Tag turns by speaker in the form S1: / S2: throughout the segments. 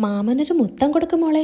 S1: മാമനൊരു മുത്തം കൊടുക്കും മോളെ,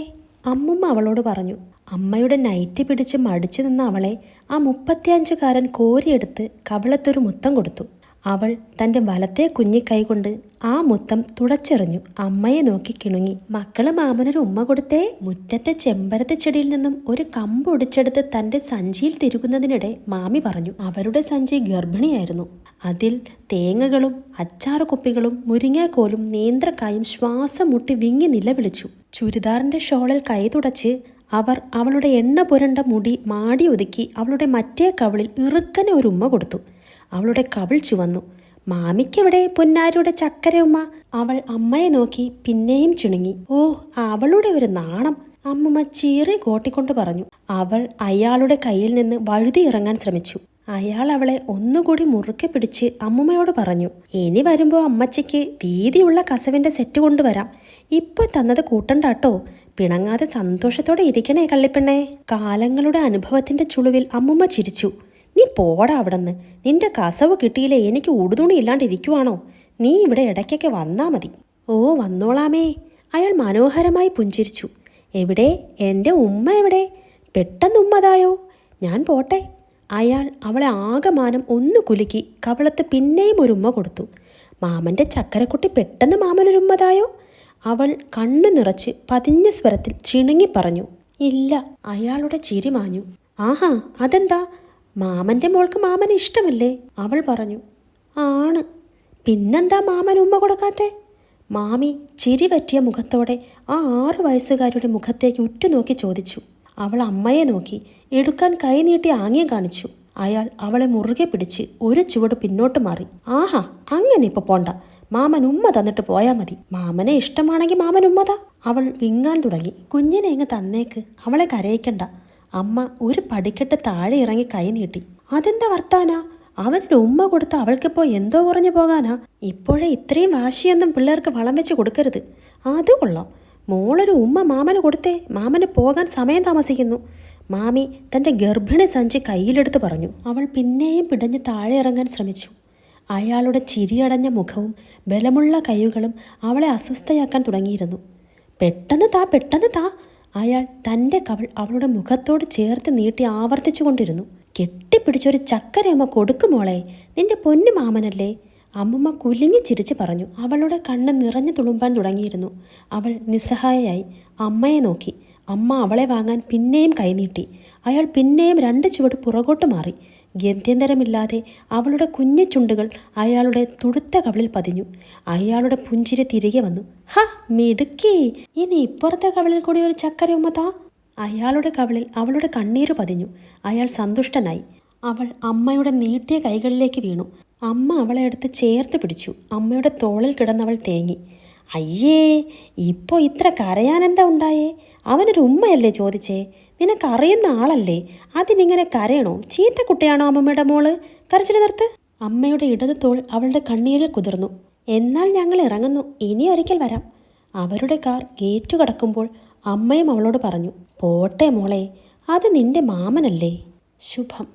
S1: അമ്മുമ്മ അവളോട് പറഞ്ഞു. അമ്മയുടെ നൈറ്റി പിടിച്ച് മടിച്ചു നിന്ന അവളെ ആ 35കാരൻ കോരിയെടുത്ത് കവിളത്തൊരു മുത്തം കൊടുത്തു. അവൾ തൻ്റെ വലത്തെ കുഞ്ഞിക്കൈ കൊണ്ട് ആ മുത്തം തുടച്ചെറിഞ്ഞു. അമ്മയെ നോക്കി കിണുങ്ങി. മക്കള് മാമനൊരു ഉമ്മ കൊടുത്തേ. മുറ്റത്തെ ചെമ്പരത്തി ചെടിയിൽ നിന്നും ഒരു കമ്പ് ഒടിച്ചെടുത്ത് തൻ്റെ സഞ്ചിയിൽ തിരുകുന്നതിനിടെ മാമി പറഞ്ഞു. അവരുടെ സഞ്ചി ഗർഭിണിയായിരുന്നു. അതിൽ തേങ്ങകളും അച്ചാറ് കുപ്പികളും മുരിങ്ങാക്കോലും നേന്ത്രക്കായും ശ്വാസം മുട്ടി വിങ്ങി നിലവിളിച്ചു. ചുരിദാറിൻ്റെ ഷോളിൽ കൈ തുടച്ച് അവർ അവളുടെ എണ്ണ പുരണ്ട മുടി മാടി ഒതുക്കി അവളുടെ മറ്റേ കവിളിൽ ഇറുക്കനെ ഒരു ഉമ്മ കൊടുത്തു. അവളുടെ കവിൾ ചുവന്നു. മാമിക്കെവിടെ പൊന്നാരിയുടെ ചക്കര ഉമ്മ? അവൾ അമ്മയെ നോക്കി പിന്നെയും ചിണുങ്ങി. ഓ, അവളുടെ ഒരു നാണം, അമ്മുമ്മ ചീറി കോട്ടിക്കൊണ്ട് പറഞ്ഞു. അവൾ അയാളുടെ കയ്യിൽ നിന്ന് വഴുതി ഇറങ്ങാൻ ശ്രമിച്ചു. അയാൾ അവളെ ഒന്നുകൂടി മുറുക്കെ പിടിച്ച് അമ്മുമ്മയോട് പറഞ്ഞു. ഇനി വരുമ്പോൾ അമ്മച്ചിക്ക് വീതിയുള്ള കസവിൻ്റെ സെറ്റ് കൊണ്ടുവരാം. ഇപ്പൊ തന്നത് കൂട്ടണ്ടാട്ടോ. പിണങ്ങാതെ സന്തോഷത്തോടെ ഇരിക്കണേ കള്ളിപ്പെണ്ണേ. കാലങ്ങളുടെ അനുഭവത്തിന്റെ ചുളുവിൽ അമ്മുമ്മ ചിരിച്ചു. നീ പോടാ അവിടെന്ന്. നിന്റെ കസവ് കിട്ടിയില്ലേ, എനിക്ക് ഉടുതുണി ഇല്ലാണ്ടിരിക്കുവാണോ? നീ ഇവിടെ ഇടയ്ക്കൊക്കെ വന്നാ മതി. ഓ, വന്നോളാമേ. അയാൾ മനോഹരമായി പുഞ്ചിരിച്ചു. എവിടെ എൻ്റെ ഉമ്മ എവിടെ? പെട്ടെന്ന് ഉമ്മതായോ? ഞാൻ പോട്ടെ. അയാൾ അവളെ ആകമാനം ഒന്ന് കുലുക്കി കവളത്ത് പിന്നെയും ഒരു ഉമ്മ കൊടുത്തു. മാമൻ്റെ ചക്കരക്കുട്ടി പെട്ടെന്ന് മാമനൊരുമ്മതായോ? അവൾ കണ്ണു നിറച്ച് പതിഞ്ഞ സ്വരത്തിൽ ചിണുങ്ങി പറഞ്ഞു. ഇല്ല. അയാളുടെ ചിരി മാഞ്ഞു. ആഹാ, അതെന്താ? മാമൻ്റെ മോൾക്ക് മാമന് ഇഷ്ടമല്ലേ? അവൾ പറഞ്ഞു. ആണ്. പിന്നെന്താ മാമൻ ഉമ്മ കൊടുക്കാത്തെ? മാമി ചിരി പറ്റിയ മുഖത്തോടെ ആ 6 വയസ്സുകാരുടെ മുഖത്തേക്ക് ഉറ്റുനോക്കി ചോദിച്ചു. അവൾ അമ്മയെ നോക്കി എടുക്കാൻ കൈ നീട്ടി ആംഗ്യം കാണിച്ചു. അയാൾ അവളെ മുറുകെ പിടിച്ച് ഒരു ചുവട് പിന്നോട്ട് മാറി. ആഹാ, അങ്ങനെ ഇപ്പൊ പോണ്ട. മാമൻ ഉമ്മ തന്നിട്ട് പോയാൽ മതി. മാമനെ ഇഷ്ടമാണെങ്കിൽ മാമൻ ഉമ്മതാ. അവൾ വിങ്ങാൻ തുടങ്ങി. കുഞ്ഞിനെ എങ്ങ് തന്നേക്ക്, അവളെ കരയിക്കണ്ട. അമ്മ ഒരു പടിക്കെട്ട് താഴെ ഇറങ്ങി കൈ നീട്ടി. അതെന്താ വർത്താനാ? അവനൊരു ഉമ്മ കൊടുത്ത് അവൾക്കിപ്പോ എന്തോ കുറഞ്ഞു പോകാനാ? ഇപ്പോഴേ ഇത്രയും വാശിയൊന്നും പിള്ളേർക്ക് വളം വെച്ച് കൊടുക്കരുത്. അത് കൊള്ളാം. മോളൊരു ഉമ്മ മാമന് കൊടുത്തേ. മാമന് പോകാൻ സമയം താമസിക്കുന്നു. മാമി തൻ്റെ ഗർഭിണി സഞ്ചി കയ്യിലെടുത്ത് പറഞ്ഞു. അവൾ പിന്നെയും പിടഞ്ഞ് താഴെ ഇറങ്ങാൻ ശ്രമിച്ചു. അയാളുടെ ചിരിയടഞ്ഞ മുഖവും ബലമുള്ള കൈകളും അവളെ അസ്വസ്ഥയാക്കാൻ തുടങ്ങിയിരുന്നു. പെട്ടെന്ന് താ. അയാൾ തൻ്റെ കവൾ അവളുടെ മുഖത്തോട് ചേർത്ത് നീട്ടി ആവർത്തിച്ചു കൊണ്ടിരുന്നു. കെട്ടിപ്പിടിച്ചൊരു ചക്കരയമ്മ കൊടുക്കുമോളെ, നിന്റെ പൊന്നു മാമനല്ലേ? അമ്മുമ്മ കുലുങ്ങി ചിരിച്ച് പറഞ്ഞു. അവളുടെ കണ്ണ് നിറഞ്ഞു തുളുമ്പാൻ തുടങ്ങിയിരുന്നു. അവൾ നിസ്സഹായയായി അമ്മയെ നോക്കി. അമ്മ അവളെ വാങ്ങാൻ പിന്നെയും കൈനീട്ടി. അയാൾ പിന്നെയും 2 ചുവട് പുറകോട്ട് മാറി. ഗത്യന്തരമില്ലാതെ അവളുടെ കുഞ്ഞു ചുണ്ടുകൾ അയാളുടെ തുടുത്ത കവിളിൽ പതിഞ്ഞു. അയാളുടെ പുഞ്ചിരി തിരികെ വന്നു. ഹ, മിടുക്കി. ഇനി ഇപ്പുറത്തെ കവിളിൽ കൂടി ഒരു ചക്കര ഉമ്മതാ. അയാളുടെ കവിളിൽ അവളുടെ കണ്ണീര് പതിഞ്ഞു. അയാൾ സന്തുഷ്ടനായി. അവൾ അമ്മയുടെ നീട്ടിയ കൈകളിലേക്ക് വീണു. അമ്മ അവളെ എടുത്ത് ചേർത്ത് പിടിച്ചു. അമ്മയുടെ തോളിൽ കിടന്നവൾ തേങ്ങി. അയ്യേ, ഇപ്പോൾ ഇത്ര കരയാനെന്താ ഉണ്ടായേ? അവനൊരു ഉമ്മയല്ലേ ചോദിച്ചേ? നിനക്കറിയുന്ന ആളല്ലേ? അതിനിങ്ങനെ കരയണോ? ചീത്ത കുട്ടിയാണോ അമ്മമ്മയുടെ മോള്? കരച്ചിൽ നിർത്ത്. അമ്മയുടെ ഇടത് തോൾ അവളുടെ കണ്ണീരിൽ കുതിർന്നു. എന്നാൽ ഞങ്ങൾ ഇറങ്ങുന്നു. ഇനി ഒരിക്കൽ വരാം. അവരുടെ കാർ ഗേറ്റ് കടക്കുമ്പോൾ അമ്മയും അവളോട് പറഞ്ഞു. പോട്ടെ മോളെ, അത് നിന്റെ മാമനല്ലേ. ശുഭം.